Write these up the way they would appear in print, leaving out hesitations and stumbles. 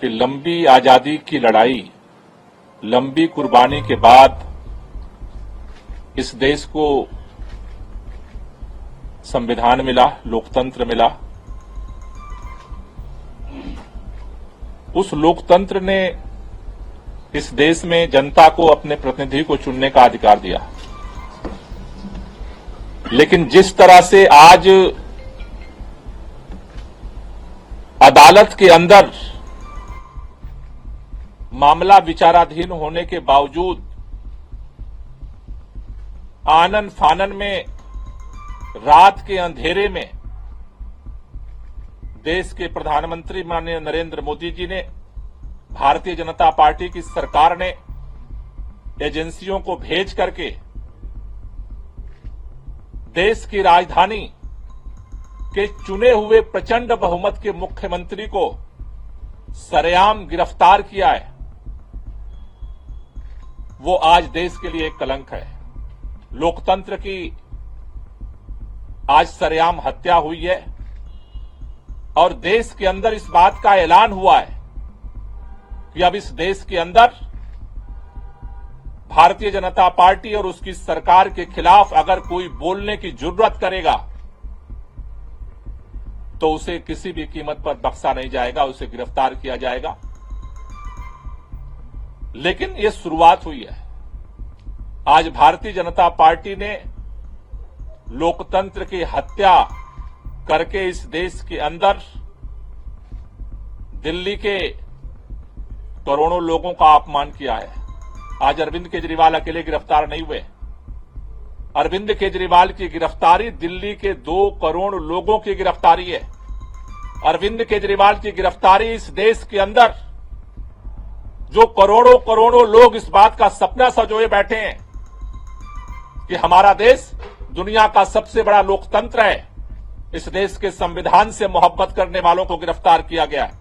कि लंबी आजादी की लड़ाई, लंबी कुर्बानी के बाद इस देश को संविधान मिला, लोकतंत्र मिला। उस लोकतंत्र ने इस देश में जनता को अपने प्रतिनिधि को चुनने का अधिकार दिया। लेकिन जिस तरह से आज अदालत के अंदर मामला विचाराधीन होने के बावजूद आनन फानन में रात के अंधेरे में देश के प्रधानमंत्री माननीय नरेंद्र मोदी जी ने, भारतीय जनता पार्टी की सरकार ने एजेंसियों को भेज करके देश की राजधानी के चुने हुए प्रचंड बहुमत के मुख्यमंत्री को सरेआम गिरफ्तार किया है, वो आज देश के लिए एक कलंक है। लोकतंत्र की आज सरेआम हत्या हुई है और देश के अंदर इस बात का ऐलान हुआ है कि अब इस देश के अंदर भारतीय जनता पार्टी और उसकी सरकार के खिलाफ अगर कोई बोलने की जुर्रत करेगा तो उसे किसी भी कीमत पर बख्शा नहीं जाएगा, उसे गिरफ्तार किया जाएगा। लेकिन ये शुरुआत हुई है। आज भारतीय जनता पार्टी ने लोकतंत्र की हत्या करके इस देश के अंदर दिल्ली के करोड़ों लोगों का अपमान किया है। आज अरविंद केजरीवाल अकेले गिरफ्तार नहीं हुए। अरविंद केजरीवाल की गिरफ्तारी दिल्ली के 2 करोड़ लोगों की गिरफ्तारी है। अरविंद केजरीवाल की गिरफ्तारी इस देश के अंदर जो करोड़ों करोड़ों लोग इस बात का सपना सजोए बैठे हैं कि हमारा देश दुनिया का सबसे बड़ा लोकतंत्र है, इस देश के संविधान से मोहब्बत करने वालों को गिरफ्तार किया गया है।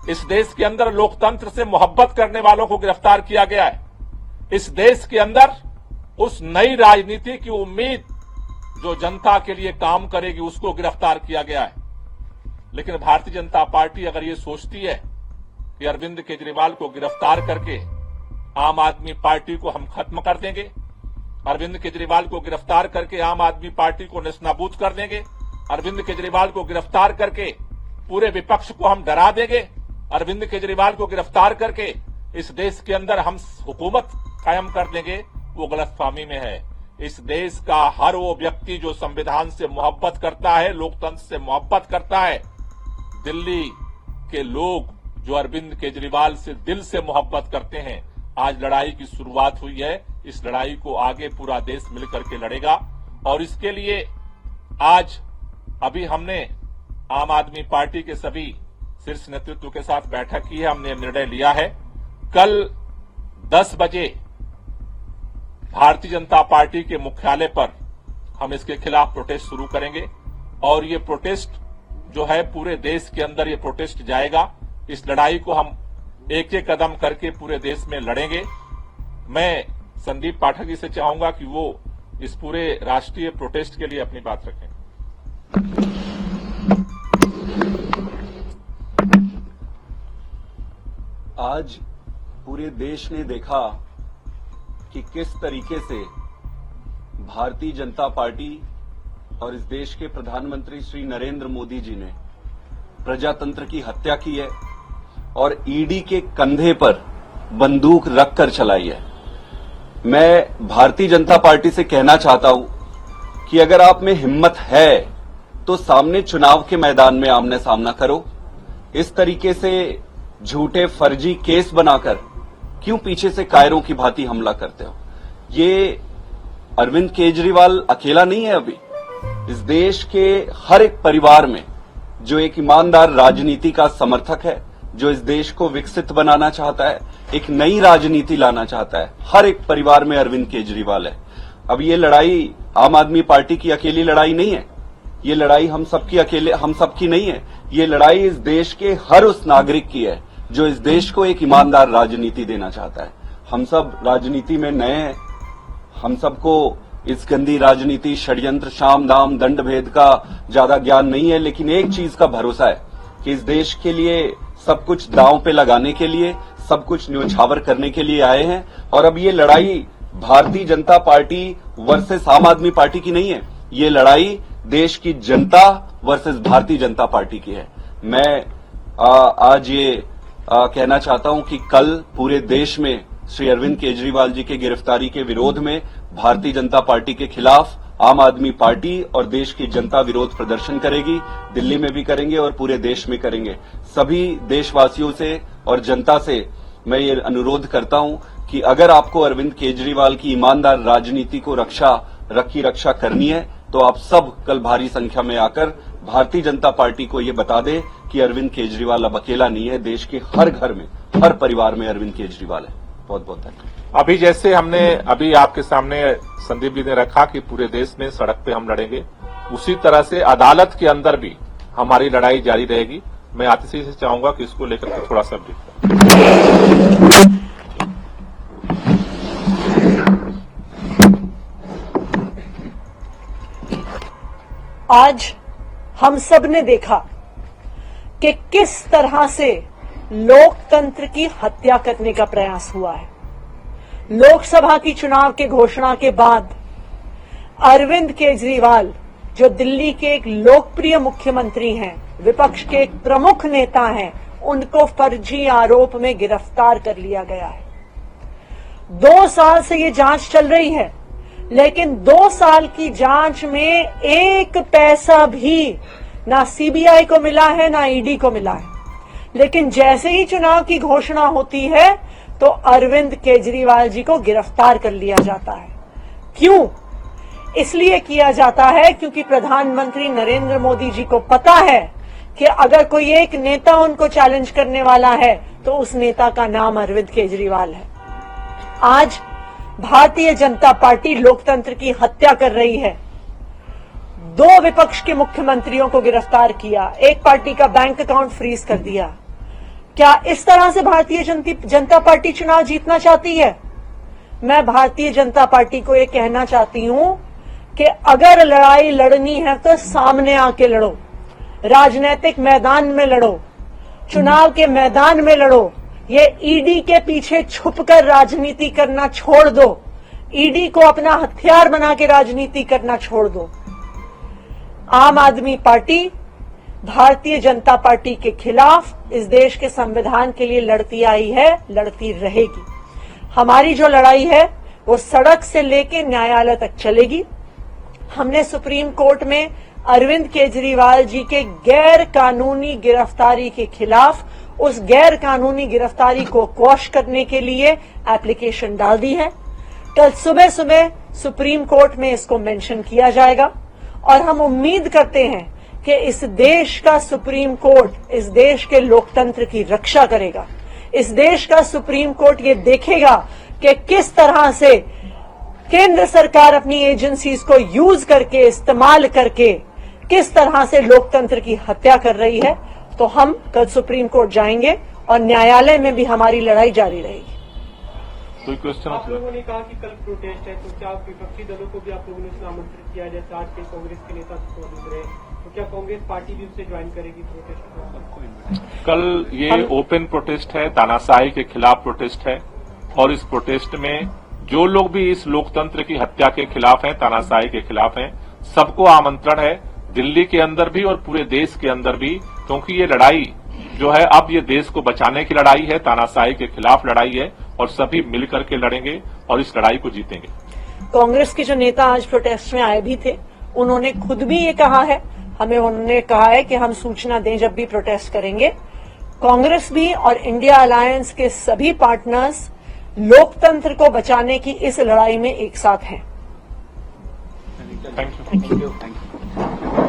इस देश के अंदर लोकतंत्र से मोहब्बत करने वालों को गिरफ्तार किया गया है। इस देश के अंदर उस नई राजनीति की उम्मीद जो जनता के लिए काम करेगी उसको गिरफ्तार किया गया है। लेकिन भारतीय जनता पार्टी अगर ये सोचती है कि अरविंद केजरीवाल को गिरफ्तार करके आम आदमी पार्टी को हम खत्म कर देंगे, अरविंद केजरीवाल को गिरफ्तार करके आम आदमी पार्टी को नेस्तनाबूद कर देंगे, अरविंद केजरीवाल को गिरफ्तार करके पूरे विपक्ष को हम डरा देंगे, अरविंद केजरीवाल को गिरफ्तार करके इस देश के अंदर हम हुकूमत कायम कर देंगे, वो गलतफहमी में है। इस देश का हर वो व्यक्ति जो संविधान से मोहब्बत करता है, लोकतंत्र से मोहब्बत करता है, दिल्ली के लोग जो अरविंद केजरीवाल से दिल से मोहब्बत करते हैं, आज लड़ाई की शुरुआत हुई है। इस लड़ाई को आगे पूरा देश मिलकर के लड़ेगा और इसके लिए आज अभी हमने आम आदमी पार्टी के सभी शीर्ष नेतृत्व के साथ बैठक की है। हमने निर्णय लिया है कल 10 बजे भारतीय जनता पार्टी के मुख्यालय पर हम इसके खिलाफ प्रोटेस्ट शुरू करेंगे और ये प्रोटेस्ट जो है पूरे देश के अंदर ये प्रोटेस्ट जाएगा। इस लड़ाई को हम एक एक कदम करके पूरे देश में लड़ेंगे। मैं संदीप पाठक जी से चाहूंगा कि वो इस पूरे राष्ट्रीय प्रोटेस्ट के लिए अपनी बात रखें। आज पूरे देश ने देखा कि किस तरीके से भारतीय जनता पार्टी और इस देश के प्रधानमंत्री श्री नरेंद्र मोदी जी ने प्रजातंत्र की हत्या की है और ईडी के कंधे पर बंदूक रखकर चलाई है। मैं भारतीय जनता पार्टी से कहना चाहता हूं कि अगर आप में हिम्मत है तो सामने चुनाव के मैदान में आमने सामना करो। इस तरीके से झूठे फर्जी केस बनाकर क्यों पीछे से कायरों की भांति हमला करते हो? ये अरविंद केजरीवाल अकेला नहीं है। अभी इस देश के हर एक परिवार में जो एक ईमानदार राजनीति का समर्थक है, जो इस देश को विकसित बनाना चाहता है, एक नई राजनीति लाना चाहता है, हर एक परिवार में अरविंद केजरीवाल है। अब ये लड़ाई आम आदमी पार्टी की अकेली लड़ाई नहीं है, ये लड़ाई हम सबकी नहीं है। ये लड़ाई इस देश के हर उस नागरिक की है जो इस देश को एक ईमानदार राजनीति देना चाहता है। हम सब राजनीति में नए हैं, हम सबको इस गंदी राजनीति, षड्यंत्र, शाम दाम, दंड भेद का ज्यादा ज्ञान नहीं है, लेकिन एक चीज का भरोसा है कि इस देश के लिए सब कुछ दांव पे लगाने के लिए, सब कुछ न्योछावर करने के लिए आए हैं। और अब ये लड़ाई भारतीय जनता पार्टी वर्सेस आम आदमी पार्टी की नहीं है, ये लड़ाई देश की जनता वर्सेस भारतीय जनता पार्टी की है। मैं आज ये कहना चाहता हूं कि कल पूरे देश में श्री अरविंद केजरीवाल जी के गिरफ्तारी के विरोध में भारतीय जनता पार्टी के खिलाफ आम आदमी पार्टी और देश की जनता विरोध प्रदर्शन करेगी। दिल्ली में भी करेंगे और पूरे देश में करेंगे। सभी देशवासियों से और जनता से मैं ये अनुरोध करता हूं कि अगर आपको अरविंद केजरीवाल की ईमानदार राजनीति को रक्षा करनी है तो आप सब कल भारी संख्या में आकर भारतीय जनता पार्टी को ये बता दें कि अरविंद केजरीवाल अब अकेला नहीं है। देश के हर घर में, हर परिवार में अरविंद केजरीवाल है। बहुत बहुत धन्यवाद। अभी जैसे हमने अभी आपके सामने संदीप जी ने रखा कि पूरे देश में सड़क पे हम लड़ेंगे, उसी तरह से अदालत के अंदर भी हमारी लड़ाई जारी रहेगी। मैं आतिशी से चाहूंगा कि इसको लेकर के थोड़ा सा आज हम सब ने देखा कि किस तरह से लोकतंत्र की हत्या करने का प्रयास हुआ है। लोकसभा की चुनाव के घोषणा के बाद अरविंद केजरीवाल, जो दिल्ली के एक लोकप्रिय मुख्यमंत्री हैं, विपक्ष के एक प्रमुख नेता हैं, उनको फर्जी आरोप में गिरफ्तार कर लिया गया है। 2 साल से ये जांच चल रही है, लेकिन 2 साल की जांच में एक पैसा भी ना सीबीआई को मिला है ना ईडी को मिला है। लेकिन जैसे ही चुनाव की घोषणा होती है तो अरविंद केजरीवाल जी को गिरफ्तार कर लिया जाता है। क्यों? इसलिए किया जाता है क्योंकि प्रधानमंत्री नरेंद्र मोदी जी को पता है कि अगर कोई एक नेता उनको चैलेंज करने वाला है तो उस नेता का नाम अरविंद केजरीवाल है। आज भारतीय जनता पार्टी लोकतंत्र की हत्या कर रही है। 2 विपक्ष के मुख्यमंत्रियों को गिरफ्तार किया, एक पार्टी का बैंक अकाउंट फ्रीज कर दिया। क्या इस तरह से भारतीय जनता पार्टी चुनाव जीतना चाहती है? मैं भारतीय जनता पार्टी को ये कहना चाहती हूं कि अगर लड़ाई लड़नी है तो सामने आके लड़ो, राजनीतिक मैदान में लड़ो, चुनाव के मैदान में लड़ो। ये ईडी के पीछे छुपकर राजनीति करना छोड़ दो, ईडी को अपना हथियार बना के राजनीति करना छोड़ दो। आम आदमी पार्टी भारतीय जनता पार्टी के खिलाफ इस देश के संविधान के लिए लड़ती आई है, लड़ती रहेगी। हमारी जो लड़ाई है वो सड़क से लेके न्यायालय तक चलेगी। हमने सुप्रीम कोर्ट में अरविंद केजरीवाल जी के गैर कानूनी गिरफ्तारी के खिलाफ उस गैर कानूनी गिरफ्तारी को क्वॉश करने के लिए एप्लीकेशन डाल दी है। कल सुबह सुबह सुप्रीम कोर्ट में इसको मेंशन किया जाएगा और हम उम्मीद करते हैं कि इस देश का सुप्रीम कोर्ट इस देश के लोकतंत्र की रक्षा करेगा। इस देश का सुप्रीम कोर्ट ये देखेगा कि किस तरह से केंद्र सरकार अपनी एजेंसीज को यूज करके, इस्तेमाल करके किस तरह से लोकतंत्र की हत्या कर रही है। तो हम कल सुप्रीम कोर्ट जाएंगे और न्यायालय में भी हमारी लड़ाई जारी रहेगी। कोई क्वेश्चन? आप लोगों ने कहा कि कल प्रोटेस्ट है, तो क्या विपक्षी दलों को भी आप लोगों ने आमंत्रित किया, जैसे आज के कांग्रेस के नेता मौजूद रहे, तो क्या कांग्रेस पार्टी भी उससे ज्वाइन करेगी प्रोटेस्ट? कल ये ओपन प्रोटेस्ट है, तानाशाही के खिलाफ प्रोटेस्ट है और इस प्रोटेस्ट में जो लोग भी इस लोकतंत्र की हत्या के खिलाफ हैं, तानाशाही के खिलाफ हैं, सबको आमंत्रण है, दिल्ली के अंदर भी और पूरे देश के अंदर भी, क्योंकि ये लड़ाई जो है अब ये देश को बचाने की लड़ाई है, तानाशाही के खिलाफ लड़ाई है और सभी मिलकर के लड़ेंगे और इस लड़ाई को जीतेंगे। कांग्रेस के जो नेता आज प्रोटेस्ट में आए भी थे, उन्होंने खुद भी ये कहा है, हमें उन्होंने कहा है कि हम सूचना दें जब भी प्रोटेस्ट करेंगे। कांग्रेस भी और इंडिया अलायंस के सभी पार्टनर्स लोकतंत्र को बचाने की इस लड़ाई में एक साथ हैं। Thank you.